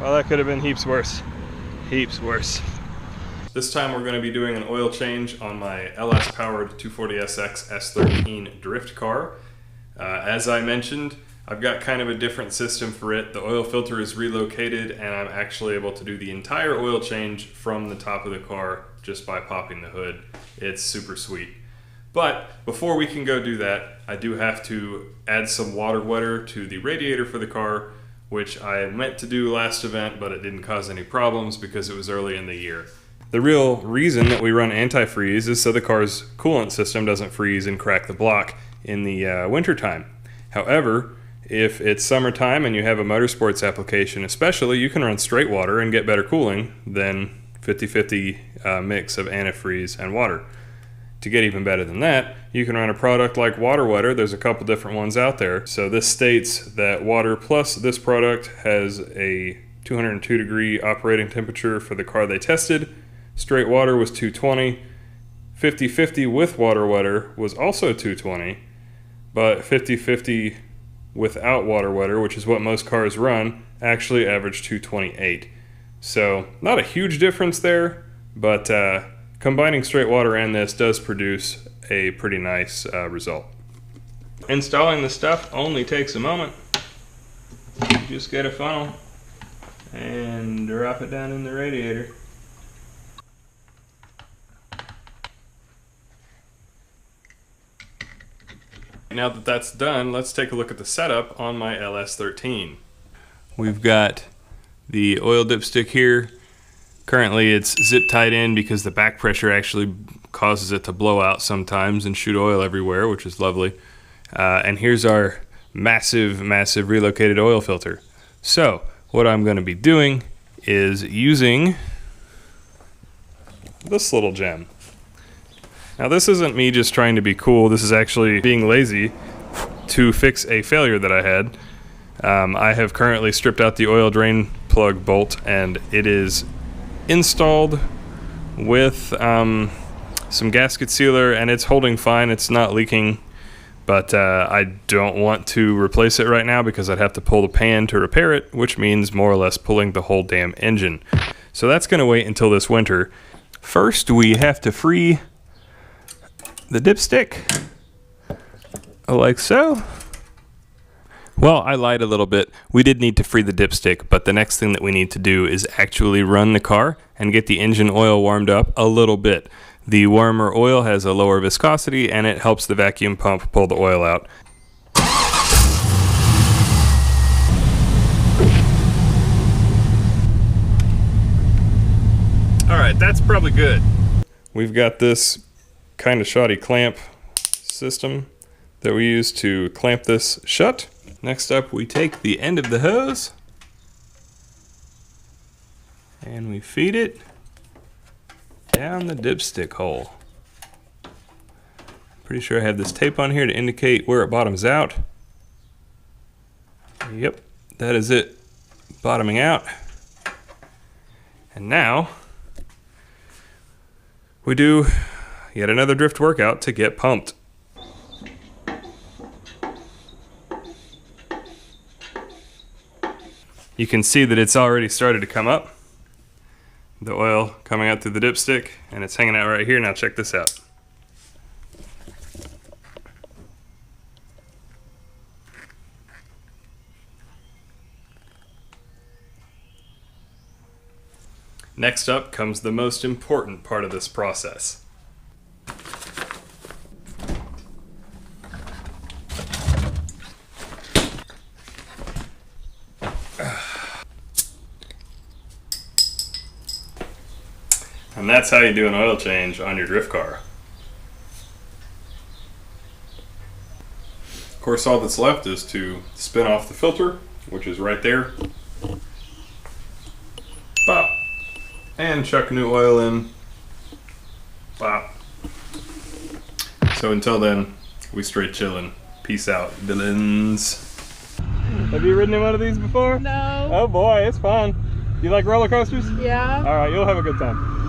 Well, that could have been heaps worse. Heaps worse. This time we're going to be doing an oil change on my LS-powered 240SX S13 drift car. As I mentioned, I've got kind of a different system for it. The oil filter is relocated and I'm actually able to do the entire oil change from the top of the car just by popping the hood. It's super sweet. But before we can go do that, I do have to add some water wetter to the radiator for the car, which I meant to do last event, but it didn't cause any problems because it was early in the year. The real reason that we run antifreeze is so the car's coolant system doesn't freeze and crack the block in the winter time. However, if it's summertime and you have a motorsports application especially, you can run straight water and get better cooling than 50-50 mix of antifreeze and water. To get even better than that, you can run a product like water wetter. There's a couple different ones out there. So this states that water plus this product has a 202 degree operating temperature for the car they tested. Straight water was 220. 50-50 with water wetter was also 220, but 50-50 without water wetter, which is what most cars run, actually averaged 228. So not a huge difference there, but combining straight water and this does produce a pretty nice result. Installing the stuff only takes a moment. You just get a funnel and drop it down in the radiator. Now that that's done, let's take a look at the setup on my LS13. We've got the oil dipstick here. Currently it's zip tied in because the back pressure actually causes it to blow out sometimes and shoot oil everywhere, which is lovely. And here's our massive relocated oil filter. So what I'm going to be doing is using this little gem. Now this isn't me just trying to be cool, this is actually being lazy to fix a failure that I had. I have currently stripped out the oil drain plug bolt and it is installed with some gasket sealer and it's holding fine, it's not leaking, but I don't want to replace it right now because I'd have to pull the pan to repair it, which means more or less pulling the whole damn engine. So that's going to wait until this winter. First we have to free the dipstick, like so. Well, I lied a little bit. We did need to free the dipstick, but the next thing that we need to do is actually run the car and get the engine oil warmed up a little bit. The warmer oil has a lower viscosity and it helps the vacuum pump pull the oil out. Alright, that's probably good. We've got this kind of shoddy clamp system that we use to clamp this shut. Next up, we take the end of the hose and we feed it down the dipstick hole. Pretty sure I have this tape on here to indicate where it bottoms out. Yep, that is it bottoming out. And now we do yet another drift workout to get pumped. You can see that it's already started to come up. The oil coming out through the dipstick and it's hanging out right here. Now check this out. Next up comes the most important part of this process. And that's how you do an oil change on your drift car. Of course, all that's left is to spin off the filter, which is right there. Bop. And chuck new oil in. Bop. So until then, we straight chillin'. Peace out, villains. Have you ridden in one of these before? No. Oh boy, it's fun. You like roller coasters? Yeah. Alright, you'll have a good time.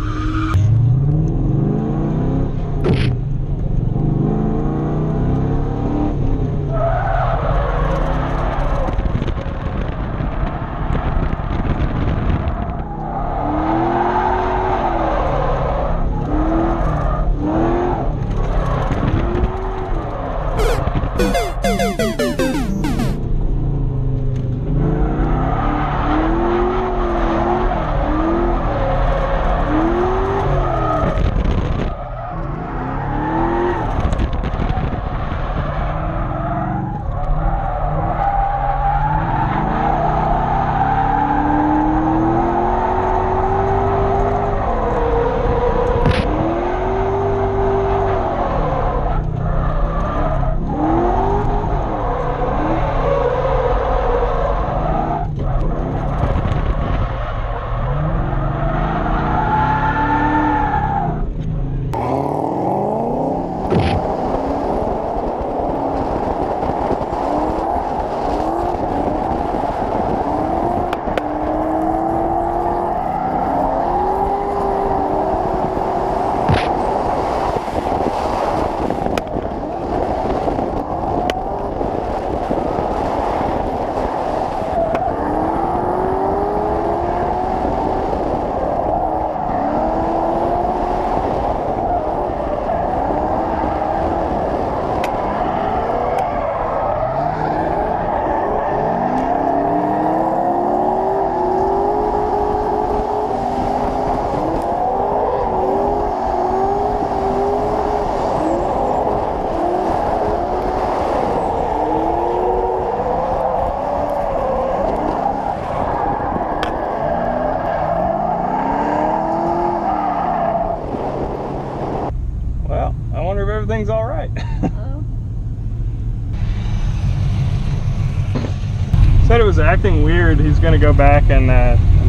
said it was acting weird. He's gonna go back and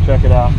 check it out.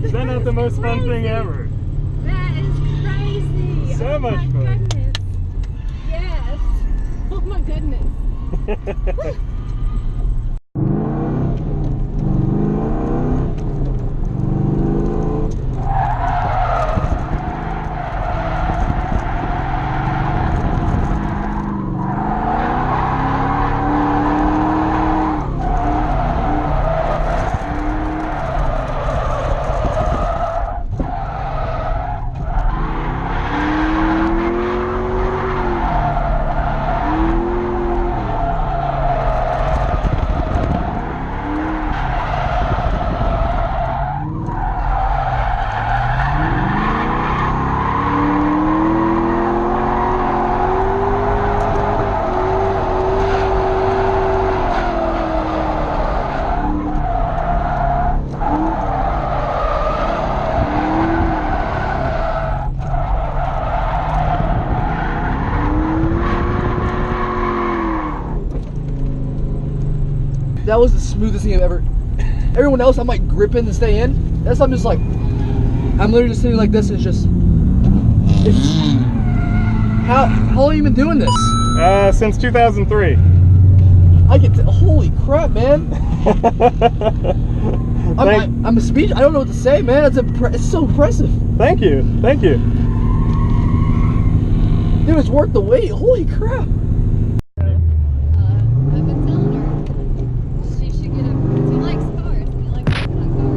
Is that not the most fun thing ever? That is crazy. So much fun. Oh my goodness. Yes. Oh my goodness. That was the smoothest thing I've ever. Everyone else, I'm like gripping to stay in. That's I'm just like, I'm literally just sitting like this. And it's just, how long have you been doing this? Since 2003. I get holy crap, man. I'm a speech. I don't know what to say, man. It's so impressive. Thank you, thank you. Dude, it's worth the wait. Holy crap. I've been telling her she should get a. She likes cars. She likes working on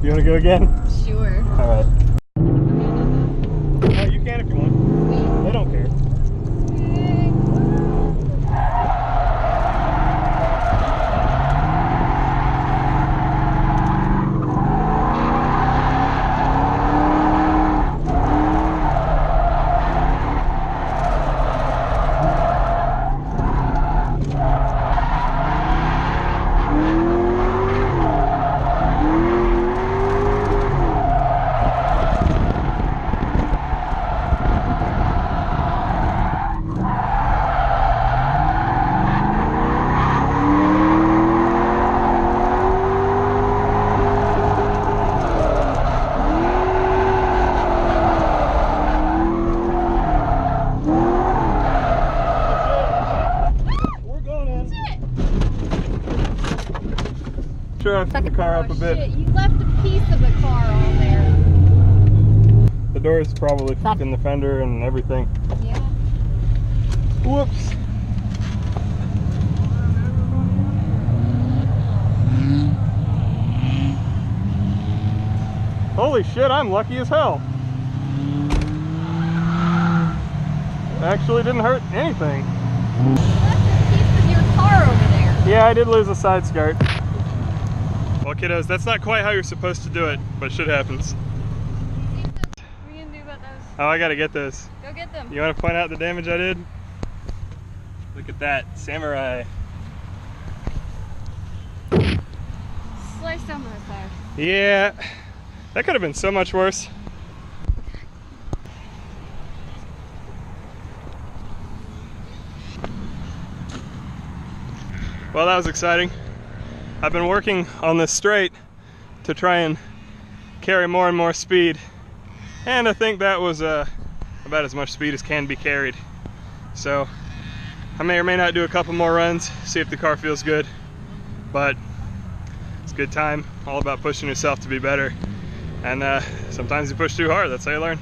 You want to go again? Sure. All right. Oh, you can if you want. They don't care. Sure, I put the car up a bit. Shit, you left a piece of the car on there. The door is probably in the fender and everything. Yeah. Whoops. Holy shit, I'm lucky as hell. Actually didn't hurt anything. You left a piece of your car over there. Yeah, I did lose a side skirt. Well, kiddos, that's not quite how you're supposed to do it, but shit happens. What are you gonna do about those? Oh, I gotta get those. Go get them. You want to point out the damage I did? Look at that, samurai. Sliced down my tire. Yeah, that could have been so much worse. Well, that was exciting. I've been working on this straight to try and carry more and more speed, and I think that was about as much speed as can be carried. So I may or may not do a couple more runs, see if the car feels good, but it's a good time, all about pushing yourself to be better, and sometimes you push too hard, that's how you learn.